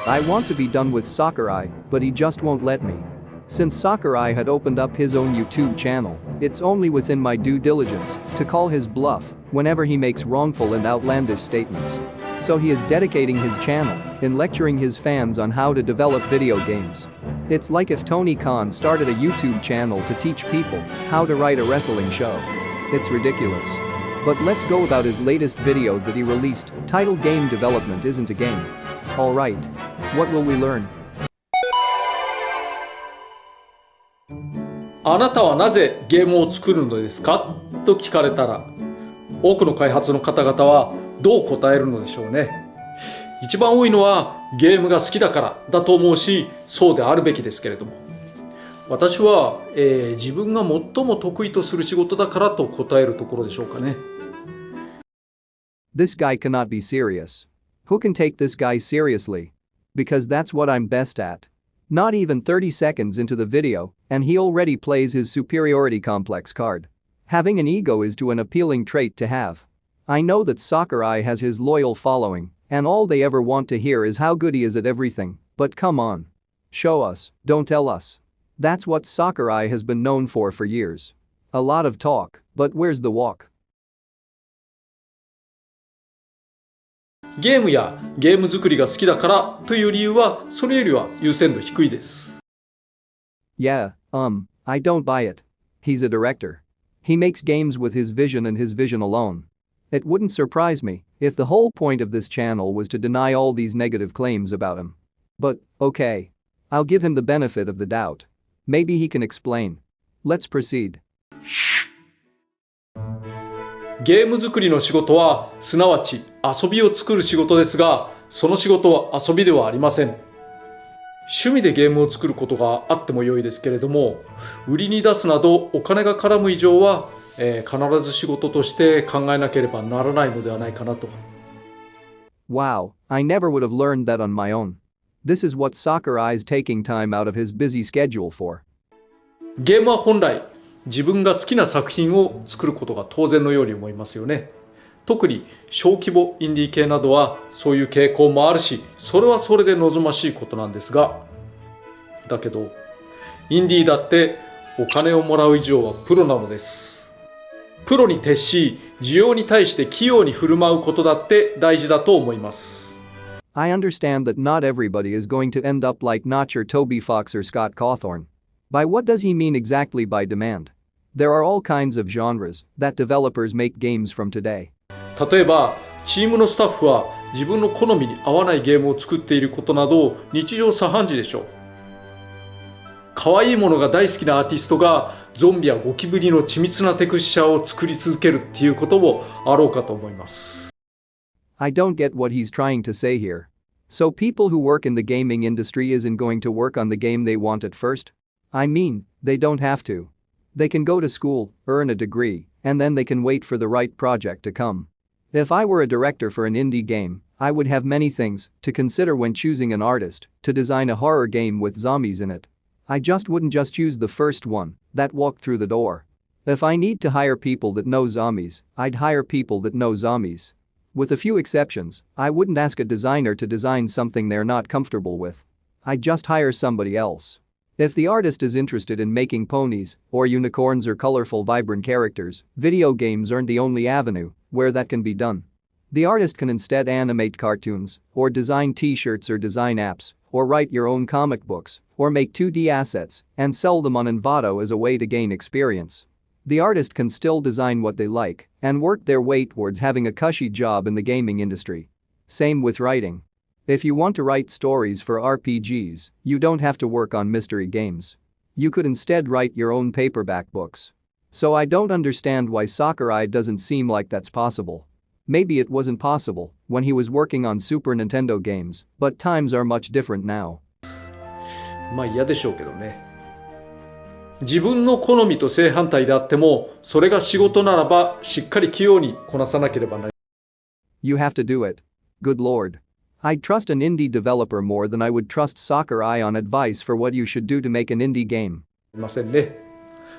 I want to be done with Sakurai, but he just won't let me. Since Sakurai had opened up his own YouTube channel, it's only within my due diligence to call his bluff whenever he makes wrongful and outlandish statements. So he is dedicating his channel in lecturing his fans on how to develop video games. It's like if Tony Khan started a YouTube channel to teach people how to write a wrestling show. It's ridiculous. But let's go about his latest video that he released, titled Game Development Isn't a Game. Alright. What will we learn? あなたはなぜゲームを作るのですかと聞かれたら、多くの開発の方々はどう答えるのでしょうね。一番多いのはゲームが好きだからだと思うし、そうであるべきですけれども、私は、自分が最も得意とする仕事だからと答えるところでしょうかね。This guy cannot be serious. Who can take this guy seriously? Because that's what I'm best at. Not even 30 seconds into the video, and he already plays his superiority complex card. Having an ego is an appealing trait to have. I know that Sakurai has his loyal following, and all they ever want to hear is how good he is at everything, but come on. Show us, don't tell us. That's what Sakurai has been known for years. A lot of talk, but where's the walk? ゲームやゲーム作りが好きだからという理由はそれよりは優先度低いです。Yeah, I don't buy it. He's a director. He makes games with his vision and his vision alone. It wouldn't surprise me if the whole point of this channel was to deny all these negative claims about him. But, okay. I'll give him the benefit of the doubt. Maybe he can explain. Let's proceed. ゲーム作りの仕事はすなわち遊びを作る仕事ですが、その仕事は遊びではありません。趣味でゲームを作ることがあっても良いですけれども、売りに出すなどお金が絡む以上は、必ず仕事として考えなければならないのではないかなと。Wow, I never would have learned that on my own. This is what Sakurai's taking time out of his busy schedule for. ゲームは本来自分が好きな作品を作ることが当然のように思いますよね。特に小規模インディー系などはそういう傾向もあるし、それはそれで望ましいことなんですが、だけどインディーだってお金をもらう以上はプロなのです。プロに徹し、需要に対して器用に振る舞うことだって大事だと思います。I understand that not everybody is going to end up like Notch or Toby Fox or Scott Cawthorn. By what does he mean exactly by demand? There are all kinds of genres that developers make games from today. 例えば、チームのスタッフは自分の好みに合わないゲームを作っていることなど日常茶飯事でしょう。可愛いものが大好きなアーティストがゾンビやゴキブリの緻密なテクスチャーを作り続けるっていうこともあろうかと思います。I don't get what he's trying to say here. So people who work in the gaming industry isn't going to work on the game they want at first? I mean, they don't have to. They can go to school, earn a degree, and then they can wait for the right project to come. If I were a director for an indie game, I would have many things to consider when choosing an artist to design a horror game with zombies in it. I just wouldn't just choose the first one that walked through the door. If I need to hire people that know zombies, I'd hire people that know zombies. With a few exceptions, I wouldn't ask a designer to design something they're not comfortable with. I'd just hire somebody else. If the artist is interested in making ponies, or unicorns or colorful vibrant characters, video games aren't the only avenue where that can be done. The artist can instead animate cartoons, or design t-shirts or design apps, or write your own comic books, or make 2D assets and sell them on Envato as a way to gain experience. The artist can still design what they like and work their way towards having a cushy job in the gaming industry. Same with writing. If you want to write stories for RPGs, you don't have to work on mystery games. You could instead write your own paperback books. So I don't understand why Sakurai doesn't seem like that's possible. Maybe it wasn't possible when he was working on Super Nintendo games, but times are much different now. まあ嫌でしょうけどね。自分の好みと正反対であっても、それが仕事ならばしっかり器用にこなさなければなりません。You have to do it. Good lord. I'd trust an indie developer more than I would trust Sakurai on advice for what you should do to make an indie game. ませんね。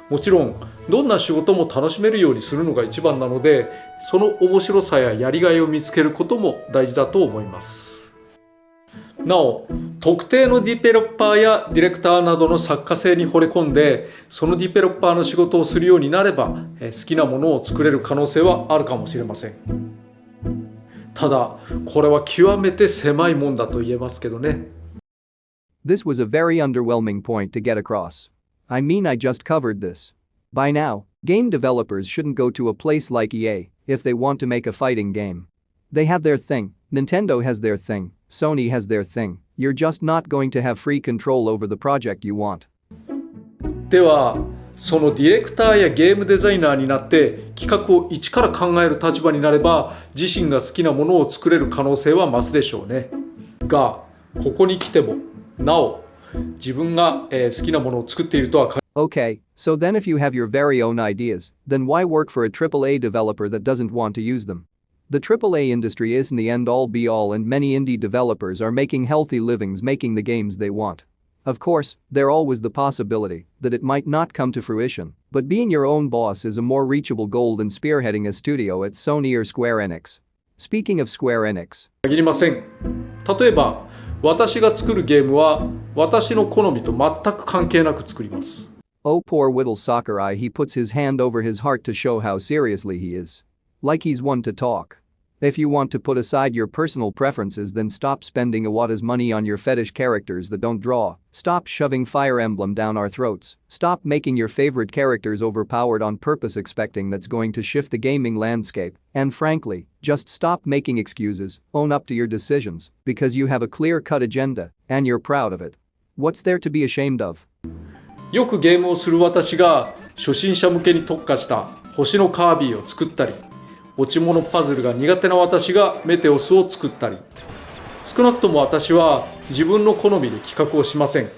もちろんどんな仕事も楽しめるようにするのが一番なので、その面白さややりがいを見つけることも大事だと思います。なお、特定のディベロッパーやディレクターなどの作家性に惚れ込んで、そのディベロッパーの仕事をするようになれば、好きなものを作れる可能性はあるかもしれません。ただ、これは極めて狭いもんだと言えますけどね。This was a very underwhelming point to get across. I mean, I just covered this. By now, game developers shouldn't go to a place like EA if they want to make a fighting game. They have their thing, Nintendo has their thing, Sony has their thing. You're just not going to have free control over the project you want. では、そのディレクターやゲームデザイナーになって企画を一から考える立場になれば、自身が好きなものを作れる可能性は増すでしょうね。が、ここに来てもなお自分が好きなものを作っているとは。 Okay, so then if you have your very own ideas, then why work for a AAA developer that doesn't want to use them? The AAA industry isn't the end-all be-all, and many indie developers are making healthy livings making the games they want. Of course, there's always the possibility that it might not come to fruition, but being your own boss is a more reachable goal than spearheading a studio at Sony or Square Enix. Speaking of Square Enix. 限りません。例えば、私が作るゲームは私の好みと全く関係なく作ります。Oh, poor little Sakurai, he puts his hand over his heart to show how seriously he is. Like he's one to talk. If you want to put aside your personal preferences, then stop spending a wada's money on your fetish characters that don't draw. Stop shoving Fire Emblem down our throats. Stop making your favorite characters overpowered on purpose, expecting that's going to shift the gaming landscape. And frankly, just stop making excuses, own up to your decisions, because you have a clear-cut agenda, and you're proud of it. What's there to be ashamed of? よくゲームをする私が初心者向けに特化した星のカービィを作ったり、落ち物パズルが苦手な私がメテオスを作ったり、少なくとも私は自分の好みで企画をしません。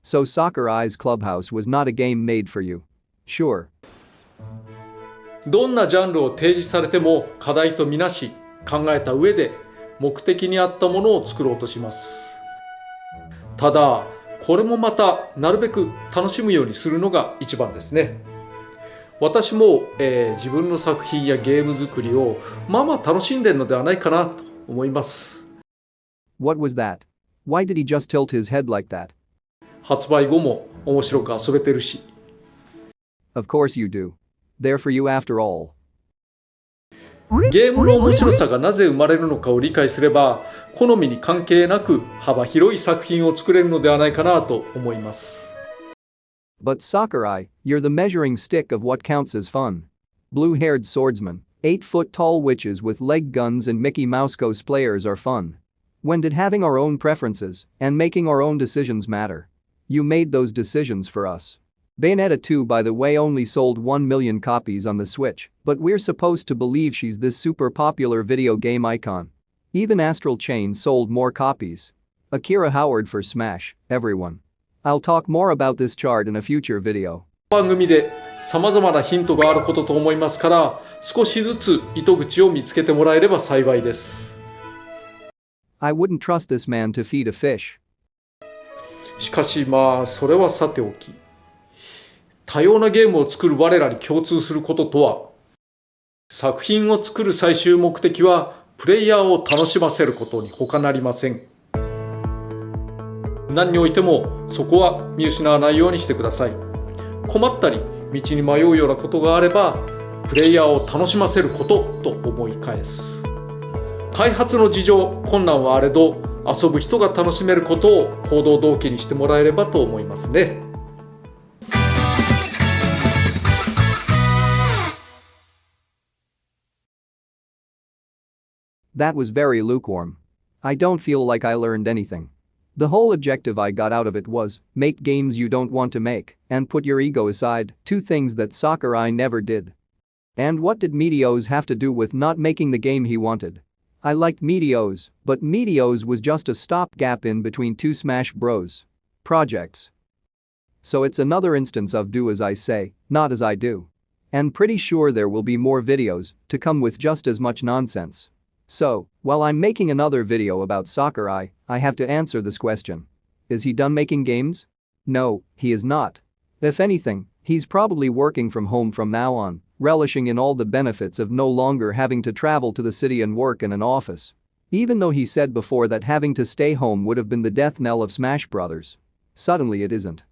So Sakurai's Clubhouse was not a game made for you. Sure. どんなジャンルを提示されても課題とみなし、考えた上で目的に合ったものを作ろうとします。ただ、これもまたなるべく楽しむようにするのが一番ですね。私も、自分の作品やゲーム作りをまあまあ楽しんでいるのではないかなと思います。What was that? Why did he just tilt his head like that? 発売後も面白く遊べてるし。Of course you do. They're for you after all. ゲームの面白さがなぜ生まれるのかを理解すれば、好みに関係なく幅広い作品を作れるのではないかなと思います。But Sakurai, you're the measuring stick of what counts as fun. Blue-haired swordsmen, 8-foot-tall witches with leg guns and Mickey Mouse cosplayers are fun. When did having our own preferences and making our own decisions matter? You made those decisions for us. Bayonetta 2, by the way, only sold 1 million copies on the Switch, but we're supposed to believe she's this super popular video game icon. Even Astral Chain sold more copies. Akira Howard for Smash, everyone. I'll talk more about this chart in a future video. 番組で様々なヒントがあることと思いますから、少しずつ糸口を見つけてもらえれば幸いです。I wouldn't trust this man to feed a fish. しかしまあそれはさておき、多様なゲームを作る我らに共通することとは、作品を作る最終目的はプレイヤーを楽しませることに他なりません。何においてもそこは見失わないようにしてください。困ったり道に迷うようなことがあれば、プレイヤーを楽しませることと思い返す。開発の事情、困難はあれど、遊ぶ人が楽しめることを行動動機にしてもらえればと思いますね。That was very lukewarm. I don't feel like I learned anything. The whole objective I got out of it was, make games you don't want to make, and put your ego aside, two things that Sakurai never did. And what did Meteos have to do with not making the game he wanted? I liked Meteos, but Meteos was just a stopgap in between two Smash Bros. Projects. So it's another instance of do as I say, not as I do. And pretty sure there will be more videos to come with just as much nonsense. So, while I'm making another video about Sakurai, I have to answer this question. Is he done making games? No, he is not. If anything, he's probably working from home from now on, relishing in all the benefits of no longer having to travel to the city and work in an office. Even though he said before that having to stay home would have been the death knell of Smash Brothers. Suddenly it isn't.